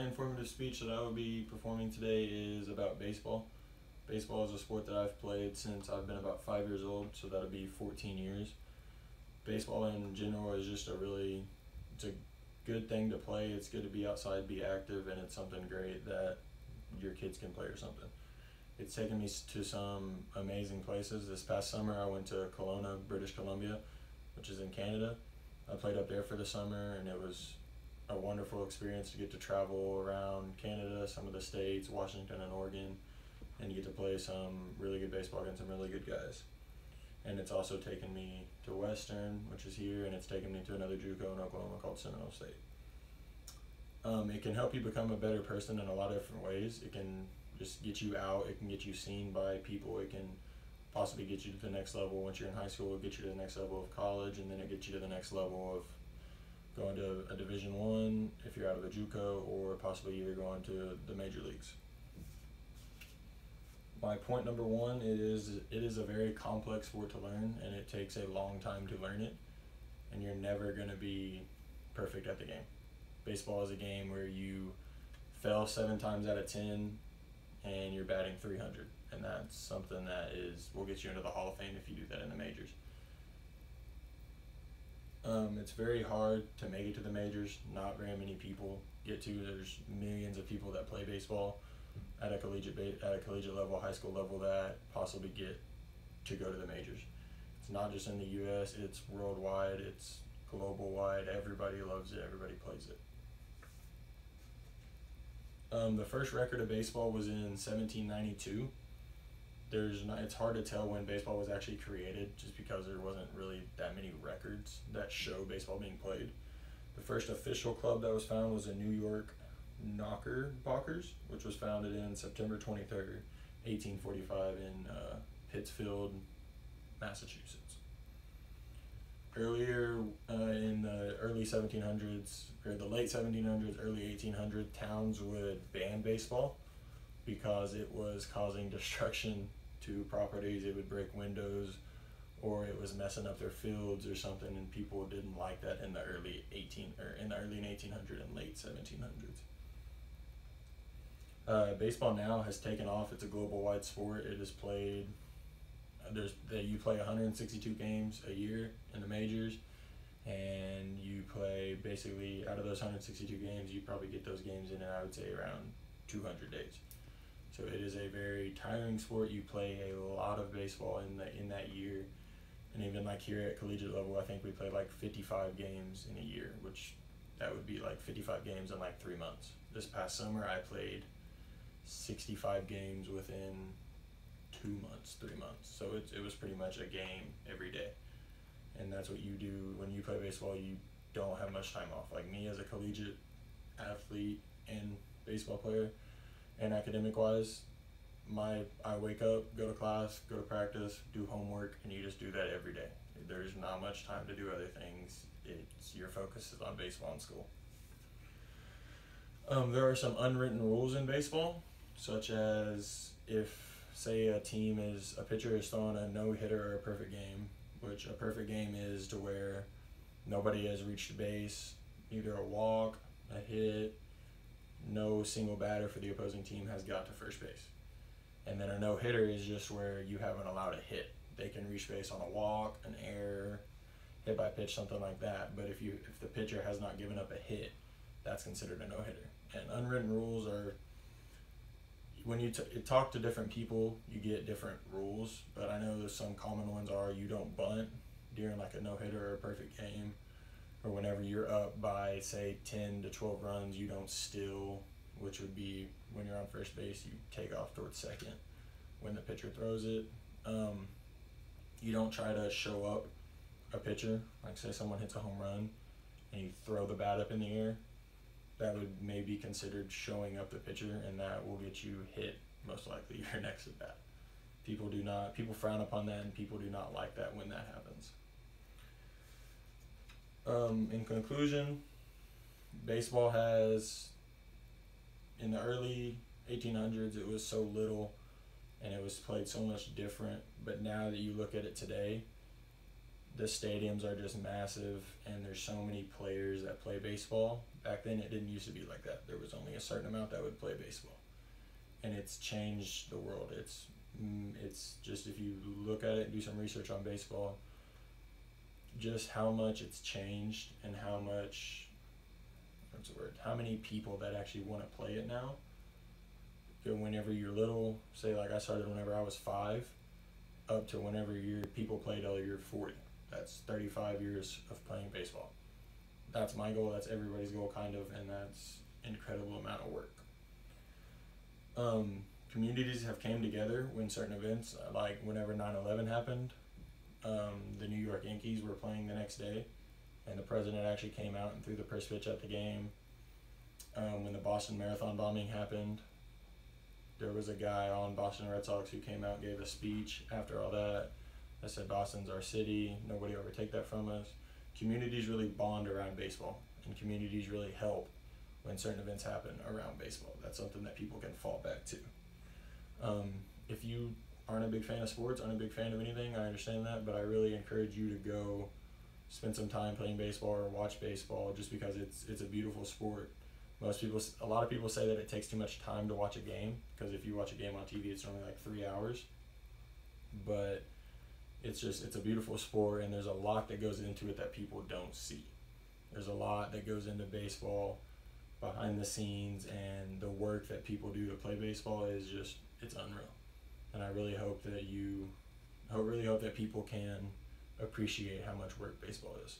informative speech that I will be performing today is about baseball. Baseball is a sport that I've played since I've been about 5 years old, so that'll be 14 years. Baseball in general is just it's a good thing to play. It's good to be outside, be active, and it's something great that your kids can play or something. It's taken me to some amazing places. This past summer I went to Kelowna, British Columbia, which is in Canada. I played up there for the summer, and it was a wonderful experience to get to travel around Canada, some of the states, Washington and Oregon, and you get to play some really good baseball against some really good guys. And it's also taken me to Western, which is here, and it's taken me to another JUCO in Oklahoma called Seminole State. It can help you become a better person in a lot of different ways. It can just get you out, it can get you seen by people, it can possibly get you to the next level once you're in high school, it get you to the next level of college, and then it gets you to the next level of going to a Division I if you're out of a JUCO, or possibly either going to the major leagues. My point number one, it is a very complex sport to learn, and it takes a long time to learn it, and you're never going to be perfect at the game. Baseball is a game where you fail 7 times out of 10 and you're batting 300, and that's something that will get you into the Hall of Fame if you do that in the majors. It's very hard to make it to the majors. Not very many people get to. There's millions of people that play baseball at a collegiate level, high school level, that possibly get to go to the majors. It's not just in the U.S., it's worldwide, it's global wide. Everybody loves it, everybody plays it. The first record of baseball was in 1792. It's hard to tell when baseball was actually created, just because there wasn't really that many records that show baseball being played. The first official club that was found was the New York Knickerbockers, which was founded in September 23rd, 1845 in Pittsfield, Massachusetts. Earlier in the early 1700s, or the late 1700s, early 1800s, towns would ban baseball because it was causing destruction to properties. It would break windows, or it was messing up their fields or something, and people didn't like that in the early 1800s and late 1700s. Baseball now has taken off. It's a global wide sport. It is played. You play 162 games a year in the majors, and you play basically out of those 162 games, you probably get those games in, I would say, around 200 days. So it is a very tiring sport. You play a lot of baseball in that year, and even like here at collegiate level, I think we play like 55 games in a year, which that would be like 55 games in like 3 months. This past summer, I played 65 games within 2 months, 3 months. So it was pretty much a game every day. And that's what you do when you play baseball. You don't have much time off. Like me as a collegiate athlete and baseball player, and academic wise, I wake up, go to class, go to practice, do homework, and you just do that every day. There's not much time to do other things. Your focus is on baseball and school. There are some unwritten rules in baseball, such as if, say, a pitcher is throwing a no-hitter or a perfect game, which a perfect game is to where nobody has reached base, either a walk, a hit, no single batter for the opposing team has got to first base. And then a no-hitter is just where you haven't allowed a hit. They can reach base on a walk, an error, hit by pitch, something like that. But if the pitcher has not given up a hit, that's considered a no-hitter. And unwritten rules are, when you talk to different people, you get different rules, but I know there's some common ones are you don't bunt during like a no-hitter or a perfect game, or whenever you're up by, say, 10 to 12 runs, you don't steal, which would be when you're on first base, you take off towards second when the pitcher throws it. You don't try to show up a pitcher, like say someone hits a home run and you throw the bat up in the air. That would maybe considered showing up the pitcher, and that will get you hit most likely your next at bat. People frown upon that, and people do not like that when that happens. In conclusion, baseball in the early 1800s, it was so little and it was played so much different, but now that you look at it today, the stadiums are just massive and there's so many players that play baseball. Back then it didn't used to be like that. There was only a certain amount that would play baseball, and it's changed the world. It's just, if you look at it and do some research on baseball, just how much it's changed and how much, how many people that actually want to play it now. Whenever you're little, say like I started whenever I was 5, up to whenever people play till you're 40. That's 35 years of playing baseball. That's my goal. That's everybody's goal, kind of, and that's an incredible amount of work. Communities have came together when certain events, like whenever 9/11 happened, the New York Yankees were playing the next day, and the president actually came out and threw the first pitch at the game. When the Boston Marathon bombing happened, there was a guy on Boston Red Sox who came out and gave a speech after all that said, Boston's our city, nobody will ever take that from us. Communities really bond around baseball, and communities really help when certain events happen around baseball. That's something that people can fall back to. If you aren't a big fan of sports, aren't a big fan of anything, I understand that, but I really encourage you to go spend some time playing baseball or watch baseball, just because it's a beautiful sport. A lot of people say that it takes too much time to watch a game, because if you watch a game on TV, it's only like 3 hours. But it's a beautiful sport, and there's a lot that goes into it that people don't see. There's a lot that goes into baseball behind the scenes, and the work that people do to play baseball is just, it's unreal. And I really hope that people can appreciate how much work baseball is.